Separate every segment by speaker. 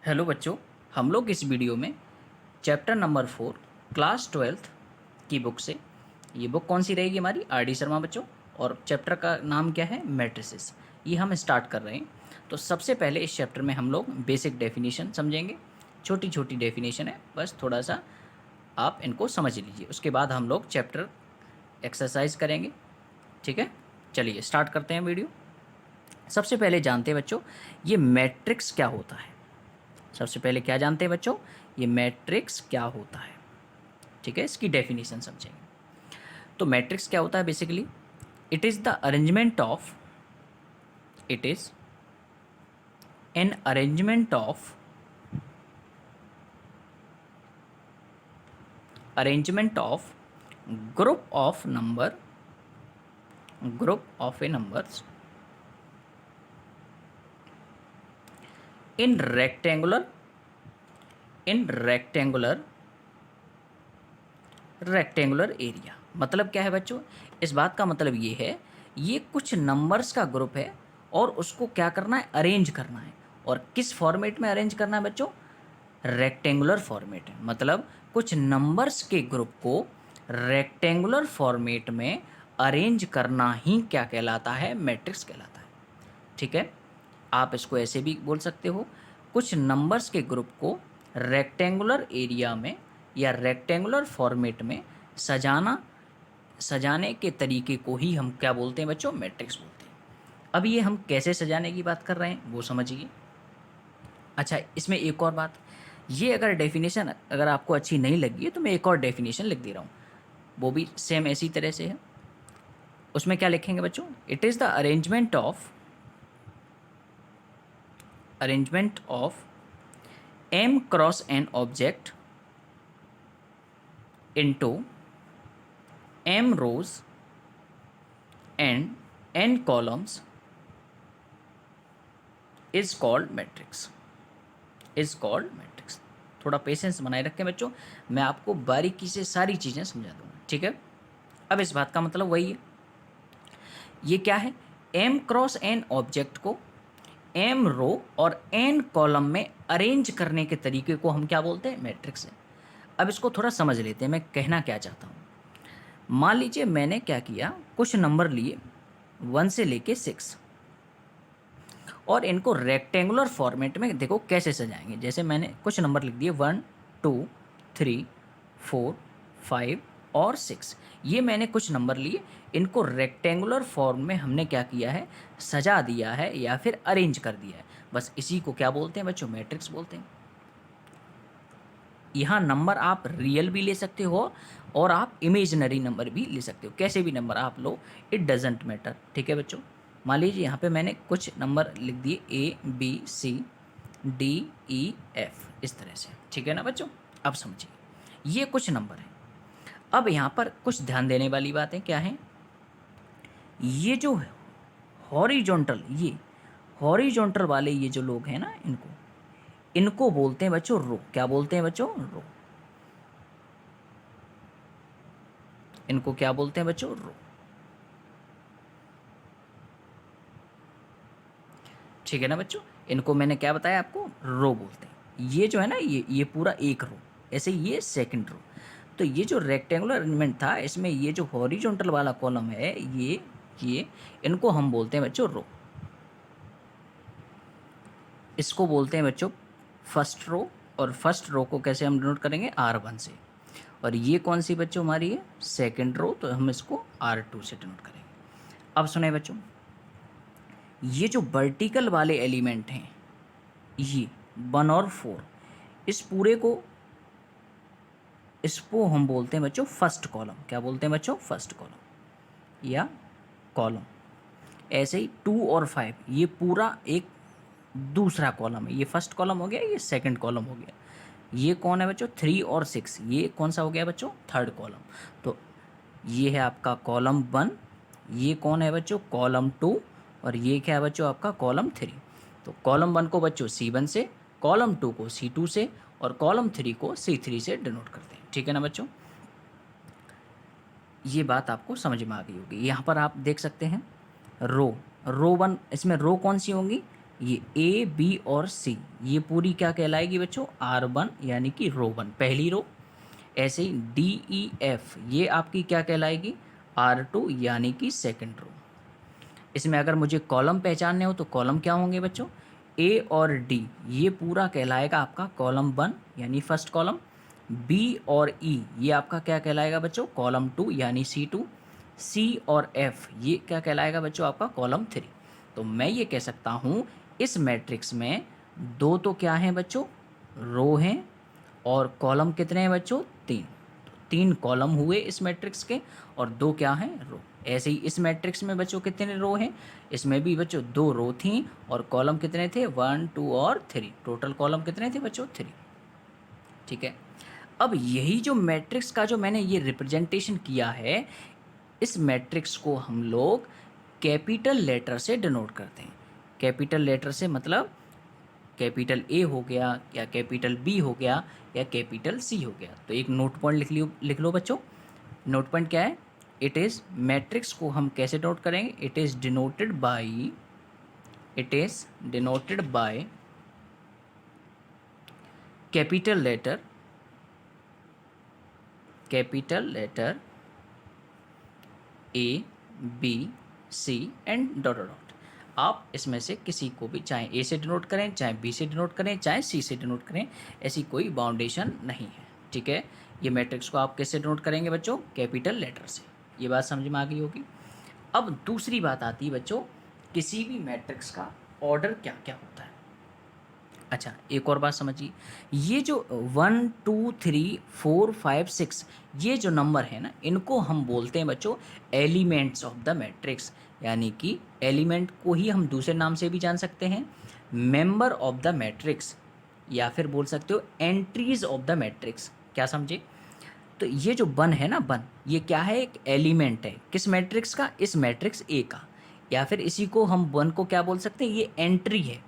Speaker 1: Hello बच्चों, हम लोग इस वीडियो में चैप्टर नंबर 4 क्लास 12th की बुक से, ये बुक कौन सी रहेगी हमारी आर डी शर्मा बच्चों, और चैप्टर का नाम क्या है मैट्रिसेस, ये हम स्टार्ट कर रहे हैं। तो सबसे पहले इस चैप्टर में हम लोग बेसिक डेफिनेशन समझेंगे। छोटी छोटी डेफिनेशन है, बस थोड़ा सा आप इनको समझ लीजिए। उसके बाद हम लोग चैप्टर एक्सरसाइज करेंगे। ठीक है, चलिए स्टार्ट करते हैं वीडियो। सबसे पहले जानते हैं बच्चों, ये मैट्रिक्स क्या होता है। सबसे पहले क्या जानते हैं बच्चों, ये मैट्रिक्स क्या होता है। ठीक है, इसकी डेफिनेशन समझेंगे। तो मैट्रिक्स क्या होता है basically, it is the arrangement of, it is an arrangement of, arrangement of group of number, group of A numbers in rectangular, in rectangular, rectangular area. मतलब क्या है बच्चों, इस बात का मतलब ये है, ये कुछ नंबर्स का ग्रुप है और उसको क्या करना है, अरेंज करना है। और किस फॉर्मेट में अरेंज करना है बच्चों, रेक्टेंगुलर फॉर्मेट है। मतलब कुछ नंबर्स के ग्रुप को रेक्टेंगुलर फॉर्मेट में अरेंज करना ही क्या कहलाता है, मैट्रिक्स कहलाता है। ठीक है, आप इसको ऐसे भी बोल सकते हो, कुछ नंबर्स के ग्रुप को रेक्टेंगुलर एरिया में या रेक्टेंगुलर फॉर्मेट में सजाना, सजाने के तरीके को ही हम क्या बोलते हैं बच्चों, मैट्रिक्स बोलते हैं। अब ये हम कैसे सजाने की बात कर रहे हैं वो समझिए। अच्छा, इसमें एक और बात, ये अगर डेफिनेशन अगर आपको अच्छी नहीं लगी है तो मैं एक और डेफिनेशन लिख दे रहा हूँ, वो भी सेम ऐसी तरह से है। उसमें क्या लिखेंगे बच्चों, it is the arrangement of, arrangement of m cross n object into m rows and n columns is called matrix, is called matrix। थोड़ा पेशेंस बनाए रखें बच्चों, मैं आपको बारीकी से सारी चीज़ें समझा दूंगा। ठीक है, अब इस बात का मतलब वही है, ये क्या है, m क्रॉस n ऑब्जेक्ट को m रो और n कॉलम में अरेंज करने के तरीके को हम क्या बोलते हैं, मैट्रिक्स है। अब इसको थोड़ा समझ लेते हैं मैं कहना क्या चाहता हूँ। मान लीजिए मैंने क्या किया, कुछ नंबर लिए 1 से लेके 6 और इनको रेक्टेंगुलर फॉर्मेट में देखो कैसे सजाएंगे। जैसे मैंने कुछ नंबर लिख दिए 1 2 3 4 5 और 6, ये मैंने कुछ नंबर लिए, इनको रेक्टेंगुलर फॉर्म में हमने क्या किया है, सजा दिया है या फिर अरेंज कर दिया है। बस इसी को क्या बोलते हैं बच्चों, मैट्रिक्स बोलते हैं। यहाँ नंबर आप रियल भी ले सकते हो और आप इमेजिनरी नंबर भी ले सकते हो, कैसे भी नंबर आप लो, इट डजेंट मैटर। ठीक है बच्चों, मान लीजिए यहाँ पे मैंने कुछ नंबर लिख दिए ABCDEF इस तरह से। ठीक है ना बच्चों, अब समझिए ये कुछ नंबर हैं। अब यहाँ पर कुछ ध्यान देने वाली बातें क्या हैं, ये जो हॉरिजॉन्टल, ये हॉरिजॉन्टल वाले ये जो लोग हैं ना, इनको इनको बोलते हैं बच्चों रो। क्या बोलते हैं बच्चों, रो। इनको क्या बोलते हैं बच्चों, रो। ठीक है ना बच्चों, इनको मैंने क्या बताया आपको, रो बोलते हैं। ये जो है ना, ये पूरा एक रो, ऐसे ये सेकंड रो। तो ये जो रेक्टेंगुलर अरेंजमेंट था, इसमें ये जो हॉरिजॉन्टल वाला कॉलम है, ये इनको हम बोलते हैं बच्चों रो। इसको बोलते हैं बच्चों फर्स्ट रो, और फर्स्ट रो को कैसे हम डिनोट करेंगे, R1 से। और ये कौन सी बच्चों हमारी है, सेकंड रो, तो हम इसको R2 से डिनोट करेंगे। अब सुने बच्चों, ये जो वर्टिकल वाले एलिमेंट हैं, ये 1 और 4, इस पूरे को, इसको हम बोलते हैं बच्चों फर्स्ट कॉलम। क्या बोलते हैं बच्चों, फर्स्ट कॉलम या कॉलम। ऐसे ही 2 और 5, ये पूरा एक दूसरा कॉलम है। ये फर्स्ट कॉलम हो गया, ये सेकंड कॉलम हो गया। ये कौन है बच्चों, 3 और 6, ये कौन सा हो गया बच्चों, थर्ड कॉलम। तो ये है आपका कॉलम 1, ये कौन है बच्चों, कॉलम 2, और ये क्या है बच्चों, आपका कॉलम 3। तो कॉलम 1 को बच्चों C1 से, कॉलम 2 को C2 से, और कॉलम 3 को C3 से डिनोट करते हैं। ठीक है ना बच्चों, ये बात आपको समझ में आ गई होगी। यहाँ पर आप देख सकते हैं रो, रो 1, इसमें रो कौन सी होंगी, ये ए बी और सी ये पूरी क्या कहलाएगी बच्चों, R1 यानी कि रो 1 पहली रो। ऐसे ही डी ई एफ ये आपकी क्या कहलाएगी, R2 यानी कि सेकंड रो। इसमें अगर मुझे कॉलम पहचानने हो तो कॉलम क्या होंगे बच्चों, ए और डी ये पूरा कहलाएगा आपका कॉलम 1 यानी फर्स्ट कॉलम। बी और ई ये आपका क्या कहलाएगा बच्चों, कॉलम 2 यानी C2। सी और एफ ये क्या कहलाएगा बच्चों, आपका कॉलम 3। तो मैं ये कह सकता हूँ इस मैट्रिक्स में दो तो क्या हैं बच्चों, रो हैं, और कॉलम कितने हैं बच्चों, 3। तीन कॉलम हुए इस मैट्रिक्स के और दो क्या हैं, रो। ऐसे ही इस मैट्रिक्स में बच्चों कितने रो हैं, इसमें भी बच्चों दो रो थी और कॉलम कितने थे, 1 2 और 3। टोटल कॉलम कितने थे बच्चों, 3। ठीक है। अब यही जो मैट्रिक्स का जो मैंने ये रिप्रेजेंटेशन किया है, इस मैट्रिक्स को हम लोग कैपिटल लेटर से डिनोट करते हैं। कैपिटल लेटर से मतलब कैपिटल ए हो गया या कैपिटल बी हो गया या कैपिटल सी हो गया। तो एक नोट पॉइंट लिख लो बच्चों। नोट पॉइंट क्या है, इट इज़ मैट्रिक्स को हम कैसे डिनोट करेंगे, it is denoted by capital letter A B C and dot dot. आप इसमें से किसी को भी चाहे ए से डिनोट करें, चाहे बी से डिनोट करें, चाहे सी से डिनोट करें, ऐसी कोई बाउंडेशन नहीं है। ठीक है। ये मैट्रिक्स को आप कैसे डिनोट करेंगे बच्चों, कैपिटल लेटर से। ये बात समझ में आ गई होगी। अब दूसरी बात आती है बच्चों, किसी भी मैट्रिक्स का ऑर्डर क्या क्या होता है। अच्छा, एक और बात समझिए, ये जो 1 2 3 4 5 6 ये जो नंबर है ना, इनको हम बोलते हैं बच्चों एलिमेंट्स ऑफ द मैट्रिक्स। यानी कि एलिमेंट को ही हम दूसरे नाम से भी जान सकते हैं, मेंबर ऑफ द मैट्रिक्स, या फिर बोल सकते हो एंट्रीज ऑफ द मैट्रिक्स। क्या समझे। तो ये जो 1 है ना, 1 ये क्या है, एक एलिमेंट है किस मैट्रिक्स का, इस मैट्रिक्स ए का। या फिर इसी को हम 1 को क्या बोल सकते हैं, ये एंट्री है।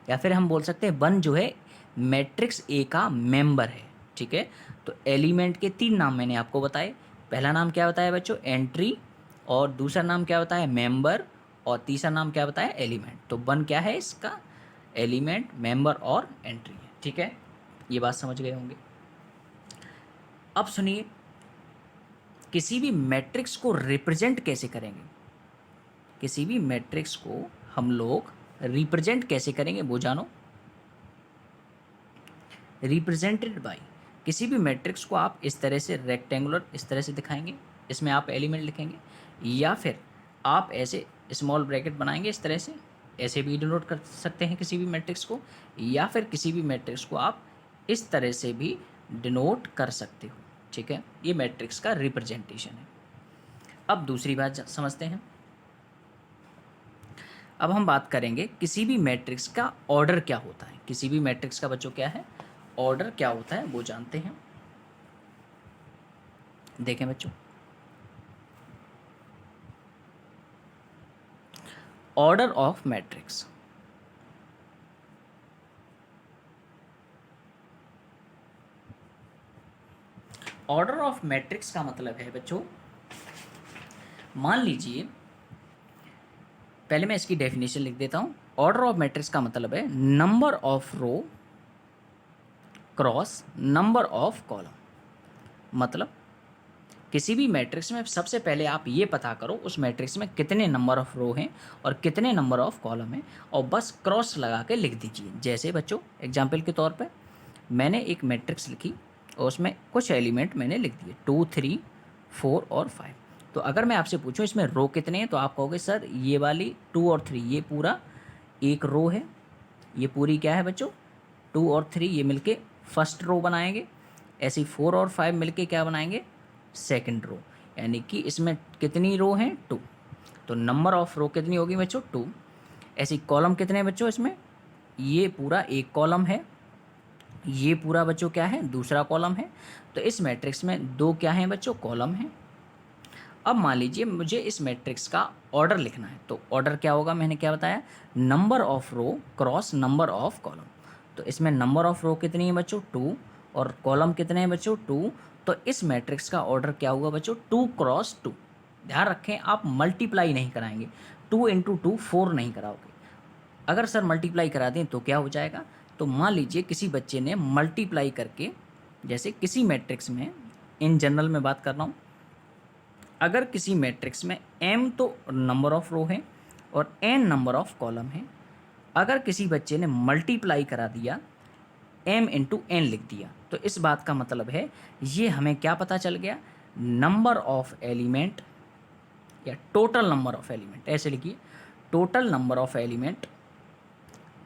Speaker 1: या फिर हम बोल सकते हैं 1 जो है मैट्रिक्स ए का मेंबर है। ठीक है। तो एलिमेंट के 3 नाम मैंने आपको बताए। पहला नाम क्या बताया बच्चों, एंट्री, और दूसरा नाम क्या बताया, मेंबर, और तीसरा नाम क्या बताया, एलिमेंट। तो 1 क्या है इसका, एलिमेंट, मेंबर और एंट्री है। ठीक है, ये बात समझ गए होंगे। अब सुनिए, किसी भी मैट्रिक्स को रिप्रेजेंट कैसे करेंगे, किसी भी मैट्रिक्स को हम लोग रिप्रेजेंट कैसे करेंगे वो जानो। रिप्रेजेंटेड बाय, किसी भी मैट्रिक्स को आप इस तरह से रेक्टेंगुलर इस तरह से दिखाएंगे, इसमें आप एलिमेंट लिखेंगे, या फिर आप ऐसे स्मॉल ब्रैकेट बनाएंगे इस तरह से, ऐसे भी डिनोट कर सकते हैं किसी भी मैट्रिक्स को, या फिर किसी भी मैट्रिक्स को आप इस तरह से भी डिनोट कर सकते हो। ठीक है, ये मैट्रिक्स का रिप्रेजेंटेशन है। अब दूसरी बात समझते हैं। अब हम बात करेंगे किसी भी मैट्रिक्स का ऑर्डर क्या होता है। किसी भी मैट्रिक्स का बच्चों क्या है, ऑर्डर क्या होता है वो जानते हैं। देखें बच्चों, order of matrix, order of matrix का मतलब है बच्चों, मान लीजिए, पहले मैं इसकी डेफिनेशन लिख देता हूं। ऑर्डर ऑफ मैट्रिक्स का मतलब है number of row cross number of column. मतलब किसी भी मैट्रिक्स में सबसे पहले आप ये पता करो उस मैट्रिक्स में कितने नंबर ऑफ रो हैं और कितने नंबर ऑफ कॉलम हैं, और बस क्रॉस लगा के लिख दीजिए। जैसे बच्चों एग्जाम्पल के तौर पे मैंने एक मैट्रिक्स लिखी और उसमें कुछ एलिमेंट मैंने लिख दिए 2 3 4 और 5। तो अगर मैं आपसे पूछूं इसमें रो कितने हैं, तो आप कहोगे सर ये वाली 2 और 3 ये पूरा एक रो है, ये पूरी क्या है बच्चों, 2 और 3 ये मिलके फर्स्ट रो बनाएंगे। ऐसे ही 4 और 5 मिलके क्या बनाएंगे, सेकंड रो। यानी कि इसमें कितनी रो हैं, 2। तो नंबर ऑफ रो कितनी होगी बच्चों, 2। ऐसी कॉलम कितने हैं बच्चों, इसमें ये पूरा एक कॉलम है, ये पूरा बच्चों क्या है, दूसरा कॉलम है। तो इस मैट्रिक्स में दो क्या हैं बच्चों, कॉलम हैं। अब मान लीजिए मुझे इस मैट्रिक्स का ऑर्डर लिखना है, तो ऑर्डर क्या होगा, मैंने क्या बताया, number of row cross number of column. तो इसमें नंबर ऑफ रो कितनी है बच्चों, 2, और कॉलम कितने हैं बच्चों, 2। तो इस मैट्रिक्स का ऑर्डर क्या हुआ बच्चों, 2 क्रॉस 2। ध्यान रखें आप मल्टीप्लाई नहीं कराएंगे, 2 इंटू 2 4 नहीं कराओगे, अगर सर मल्टीप्लाई करा दें तो क्या हो जाएगा? तो मान लीजिए किसी बच्चे ने मल्टीप्लाई करके, जैसे किसी मैट्रिक्स में, इन जनरल में बात कर रहा हूँ, अगर किसी मैट्रिक्स में m तो नंबर ऑफ रो है और n नंबर ऑफ कॉलम है, अगर किसी बच्चे ने मल्टीप्लाई करा दिया, m इंटू एन लिख दिया, तो इस बात का मतलब है ये हमें क्या पता चल गया? नंबर ऑफ एलिमेंट या टोटल नंबर ऑफ एलिमेंट, ऐसे लिखिए, total number of element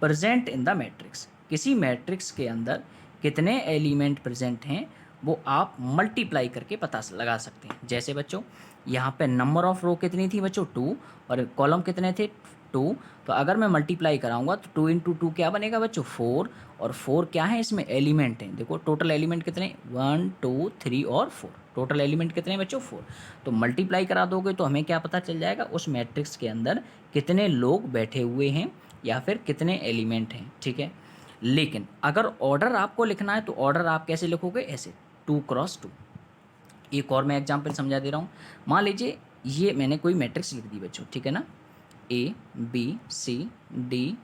Speaker 1: present in the matrix. किसी मैट्रिक्स के अंदर कितने एलिमेंट प्रेजेंट हैं वो आप मल्टीप्लाई करके पता लगा सकते हैं। जैसे बच्चों यहाँ पे नंबर ऑफ रो कितनी थी बच्चों? 2, और कॉलम कितने थे? 2। तो अगर मैं मल्टीप्लाई कराऊंगा तो 2 इंटू 2 क्या बनेगा बच्चों? 4। और 4 क्या है इसमें? एलिमेंट हैं। देखो टोटल एलिमेंट कितने? 1 2 3 और 4। टोटल एलिमेंट कितने हैं बच्चों? 4। तो मल्टीप्लाई करा दोगे तो हमें क्या पता चल जाएगा? उस मैट्रिक्स के अंदर कितने लोग बैठे हुए हैं या फिर कितने एलिमेंट हैं, ठीक है। लेकिन अगर ऑर्डर आपको लिखना है तो ऑर्डर आप कैसे लिखोगे? ऐसे 2 क्रॉस 2। एक और मैं एग्जांपल समझा दे रहा हूँ। मान लीजिए ये मैंने कोई मैट्रिक्स लिख दी बच्चों, ठीक है ना, ए बी सी डी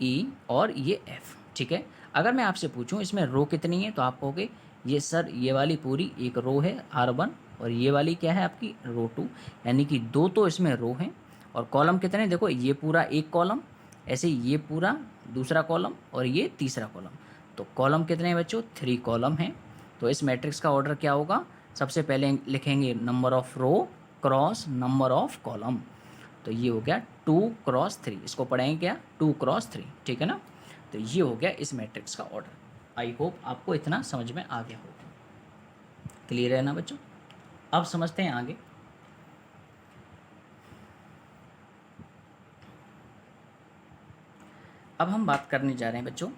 Speaker 1: ई और ये एफ, ठीक है। अगर मैं आपसे पूछूं इसमें रो कितनी है तो आप कहोगे ये सर ये वाली पूरी एक रो है R1 और ये वाली क्या है आपकी? रो 2, यानी कि 2 तो इसमें रो हैं। और कॉलम कितने? देखो ये पूरा एक कॉलम, ऐसे ये पूरा दूसरा कॉलम और ये तीसरा कॉलम। तो कॉलम कितने हैं बच्चों? 3 कॉलम हैं। तो इस मैट्रिक्स का ऑर्डर क्या होगा? सबसे पहले लिखेंगे number of row cross number of column. तो ये हो गया 2 क्रॉस 3। इसको पढ़ेंगे क्या? 2 क्रॉस 3, ठीक है ना। तो ये हो गया इस मैट्रिक्स का ऑर्डर। आई होप आपको इतना समझ में आ गया होगा। क्लियर है ना बच्चों? अब समझते हैं आगे। अब हम बात करने जा रहे हैं बच्चों